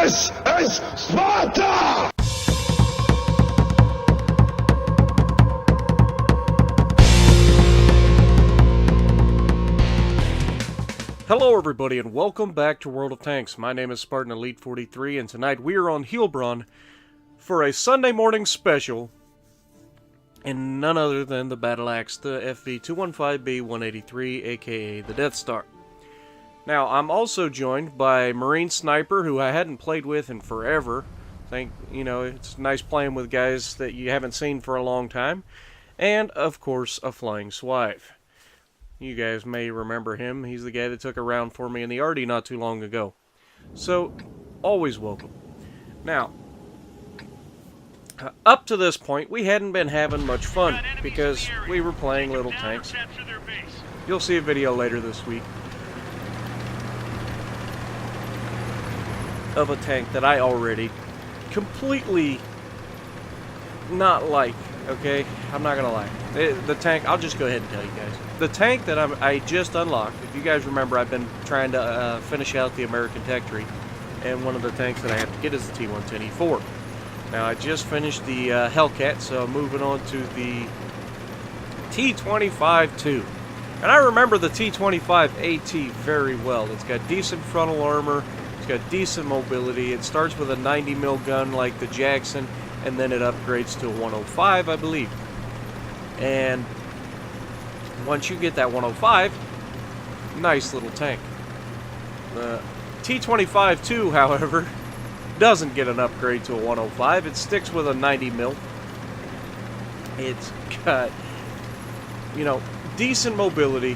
This is Sparta! Hello everybody and welcome back to World of Tanks. My name is Spartan Elite 43 and tonight we are on Heilbronn for a Sunday morning special and none other than the Battle Axe, the FV-215B-183 aka the Death Star. Now I'm also joined by Marine Sniper, who I hadn't played with in forever. It's nice playing with guys that you haven't seen for a long time. And of course a Flying Swive. You guys may remember him. He's the guy that took a round for me in the Arty not too long ago. So, always welcome. Now, up to this point, we hadn't been having much fun because we were playing little tanks. You'll see a video later this week of a tank that I already completely not like. Okay, I'm not gonna lie. The tank, I'll just go ahead and tell you guys. The tank that I just unlocked, if you guys remember, I've been trying to finish out the American Tech Tree, and one of the tanks that I have to get is the T-110E4. Now, I just finished the Hellcat, so I'm moving on to the T-25-2. And I remember the T-25AT very well. It's got decent frontal armor, it's got decent mobility, it starts with a 90mm gun like the Jackson, and then it upgrades to a 105, I believe. And once you get that 105, nice little tank. The T-25-2, however, doesn't get an upgrade to a 105. It sticks with a 90mm. It's got, decent mobility,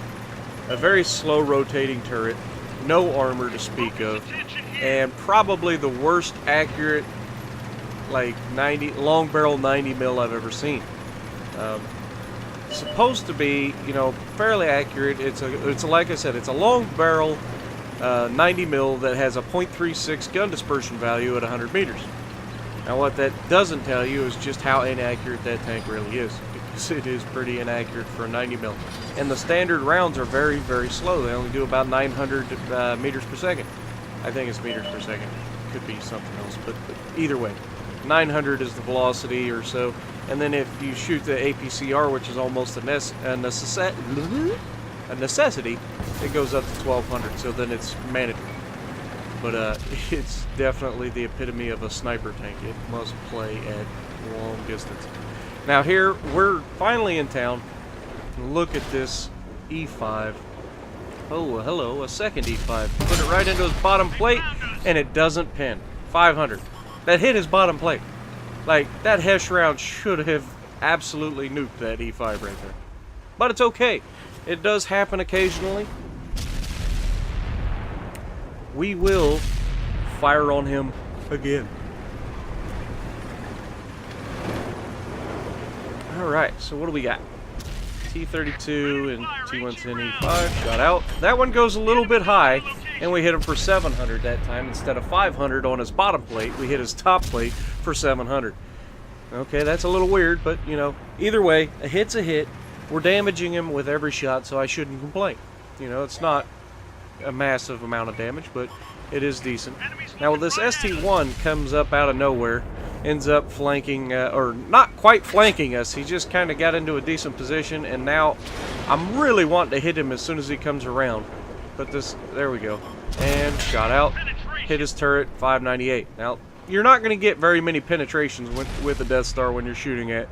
a very slow rotating turret, no armor to speak of, and probably the worst accurate long barrel 90mm I've ever seen. Supposed to be, fairly accurate. It's like I said, it's a long barrel 90mm that has a .36 gun dispersion value at 100 meters. Now what that doesn't tell you is just how inaccurate that tank really is, because it is pretty inaccurate for a 90mm. And the standard rounds are very, very slow. They only do about 900 meters per second. I think it's meters per second. Could be something else, but either way. 900 is the velocity or so, and then if you shoot the APCR, which is almost a necessity, it goes up to 1200, so then it's mandatory. But it's definitely the epitome of a sniper tank. It must play at long distance. Now here, we're finally in town. Look at this E5. Oh, hello, a second E5. Put it right into his bottom plate, and it doesn't pin. 500. That hit his bottom plate. Like, that Hesh round should have absolutely nuked that E5 right there. But it's okay. It does happen occasionally. We will fire on him again. Alright, so what do we got? T-32 and T-110E5 shot out. That one goes a little bit high, and we hit him for 700 that time. Instead of 500 on his bottom plate, we hit his top plate for 700. Okay, that's a little weird, but, either way, a hit's a hit. We're damaging him with every shot, so I shouldn't complain. It's not a massive amount of damage, but it is decent. Now, this ST-1 comes up out of nowhere, ends up flanking, or not quite flanking us. He just kind of got into a decent position, and now I'm really wanting to hit him as soon as he comes around. But there we go. And shot out. Hit his turret, 598. Now, you're not going to get very many penetrations with the Death Star when you're shooting at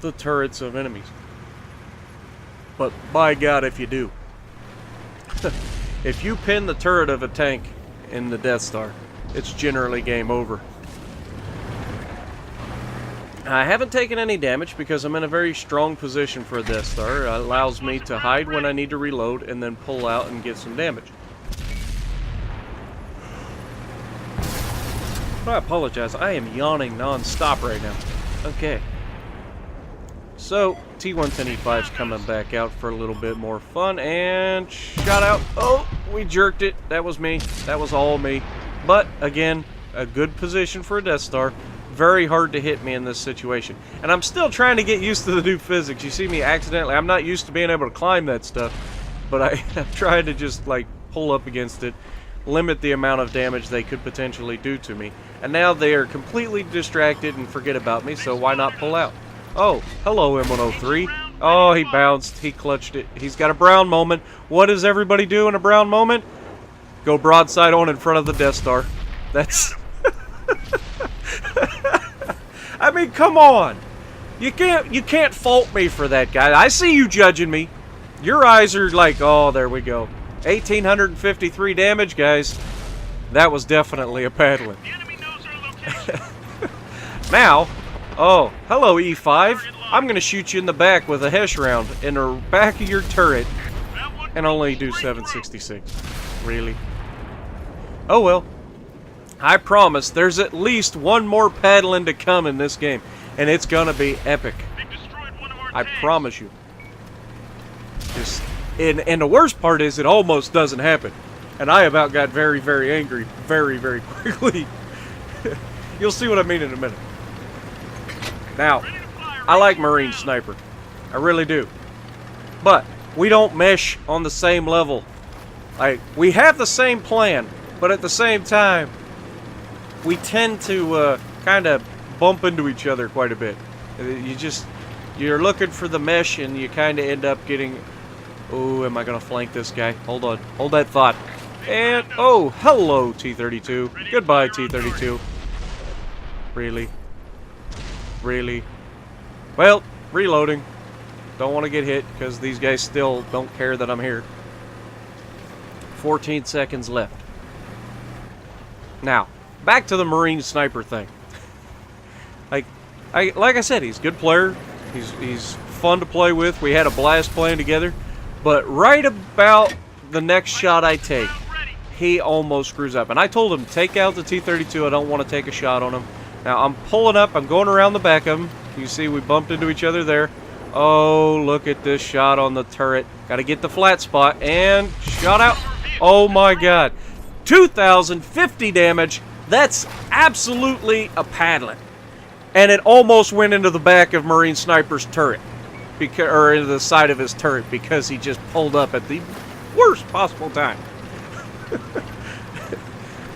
the turrets of enemies. But by God, if you do. If you pin the turret of a tank in the Death Star, it's generally game over. I haven't taken any damage because I'm in a very strong position for a Death Star. It allows me to hide when I need to reload and then pull out and get some damage. I apologize, I am yawning non-stop right now. Okay. So, T-110E5's coming back out for a little bit more fun, and shot out. Oh, we jerked it. That was me. That was all me. But, again, a good position for a Death Star. Very hard to hit me in this situation. And I'm still trying to get used to the new physics. You see me accidentally. I'm not used to being able to climb that stuff. But I'm trying to just, pull up against it. limit the amount of damage they could potentially do to me. And now they are completely distracted and forget about me, so why not pull out? Oh, hello M103. Oh, he bounced. He clutched it. He's got a brown moment. What does everybody do in a brown moment? Go broadside on in front of the Death Star. That's... I mean, come on. You can't fault me for that, guy. I see you judging me. Your eyes are like, oh, there we go. 1,853 damage, guys. That was definitely a paddling. Now, oh, hello E5. I'm going to shoot you in the back with a Hesh round in the back of your turret and only do 766. Really? Oh well. I promise there's at least one more paddling to come in this game, and it's going to be epic. I promise you. Just, and the worst part is it almost doesn't happen. And I about got very, very angry very, very quickly. You'll see what I mean in a minute. Now, I like Marine Sniper. I really do. But we don't mesh on the same level. Like, we have the same plan, but at the same time, we tend to kind of bump into each other quite a bit. You're looking for the mesh and you kind of end up getting... Oh, am I going to flank this guy? Hold on. Hold that thought. And, oh, hello, T-32. Goodbye, T-32. Really? Really? Well, reloading. Don't want to get hit because these guys still don't care that I'm here. 14 seconds left. Now, back to the Marine Sniper thing. Like I said, he's a good player. He's fun to play with. We had a blast playing together. But right about the next shot I take, he almost screws up. And I told him, take out the T-32. I don't want to take a shot on him. Now, I'm pulling up. I'm going around the back of him. You see, we bumped into each other there. Oh, look at this shot on the turret. Got to get the flat spot. And shot out. Oh, my God. 2,050 damage. That's absolutely a paddling. And it almost went into the back of Marine Sniper's turret. Or into the side of his turret because he just pulled up at the worst possible time.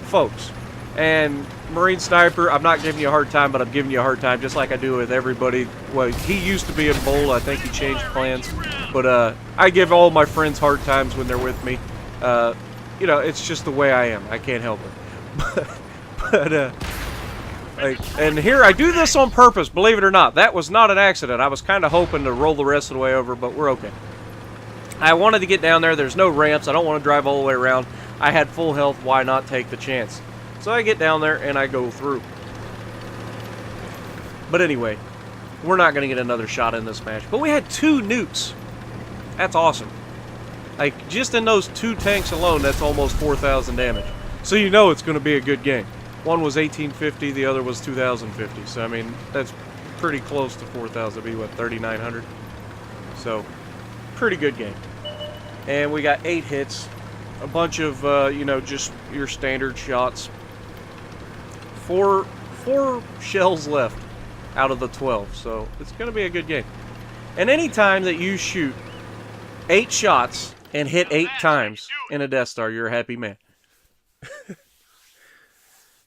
Folks. And Marine Sniper, I'm not giving you a hard time, but I'm giving you a hard time just like I do with everybody. Well, he used to be in Bowl. I think he changed plans. But I give all my friends hard times when they're with me. You know, it's just the way I am. I can't help it. And here, I do this on purpose, believe it or not. That was not an accident. I was kind of hoping to roll the rest of the way over, but we're okay. I wanted to get down there. There's no ramps. I don't want to drive all the way around. I had full health. Why not take the chance? So I get down there, and I go through. But anyway, we're not going to get another shot in this match. But we had 2 nukes. That's awesome. Like, just in those 2 tanks alone, that's almost 4,000 damage. So you know it's going to be a good game. One was 1850, the other was 2050. So, I mean, that's pretty close to 4,000. It'd be, what, 3,900? So, pretty good game. And we got 8 hits. A bunch of, you know, just your standard shots. 4 shells left out of the 12. So, it's going to be a good game. And any time that you shoot 8 shots and hit 8 times in a Death Star, you're a happy man.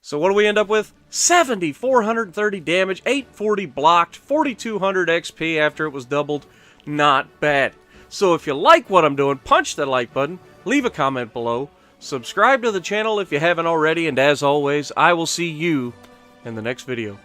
So what do we end up with? 7,430 damage, 840 blocked, 4,200 XP after it was doubled. Not bad. So if you like what I'm doing, punch that like button, leave a comment below, subscribe to the channel if you haven't already, and as always, I will see you in the next video.